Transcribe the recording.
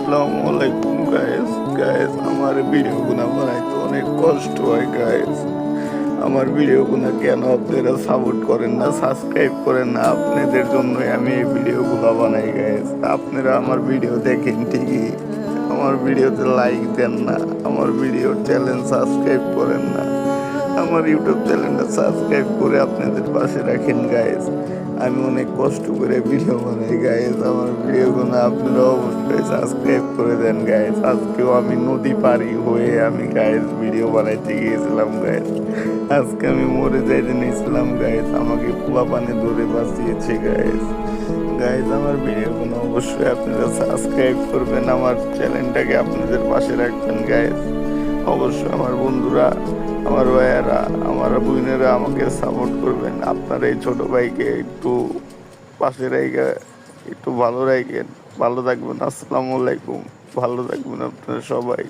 আসসালামু আলাইকুম গাইস। আমার ভিডিওগুলো বানাইতে অনেক কষ্ট হয় গাইস। আমার ভিডিওগুলো কেন আপনারা সাপোর্ট করেন না, সাবস্ক্রাইব করেন না? আপনাদের জন্যই আমি এই ভিডিওগুলো বানাই গাইস। আপনারা আমার ভিডিও দেখেন ঠিকই, আমার ভিডিওতে লাইক দেন না, আমার ভিডিও চ্যানেল সাবস্ক্রাইব করেন না। আমার ইউটিউব চ্যানেলটা সাবস্ক্রাইব করে আপনাদের পাশে রাখেন গাইস। আমি অনেক কষ্ট করে ভিডিও বানাই গাইস। আমার ভিডিওগুলো আপনারা অবশ্যই সাবস্ক্রাইব করে দেন গাইস। আজকেও আমি নদী পাড়ি হয়ে আমি গাইস ভিডিও বানাইতে গিয়েছিলাম গাইস। আজকে আমি মরে যাইতে নিয়েছিলাম গাইস, আমাকে পোলা পানি ধরে বাঁচিয়েছে গাইস। আমার ভিডিওগুলো অবশ্যই আপনারা সাবস্ক্রাইব করবেন, আমার চ্যানেলটাকে আপনাদের পাশে রাখবেন গাইস। অবশ্যই আমার বন্ধুরা, আমার ভাইয়েরা, আমার বোনেরা আমাকে সাপোর্ট করবেন। আপনার এই ছোট ভাইকে একটু পাশে রেখে একটু ভালো রাখেন। ভালো থাকবেন। আসসালামু আলাইকুম। ভালো থাকবেন আপনারা সবাই।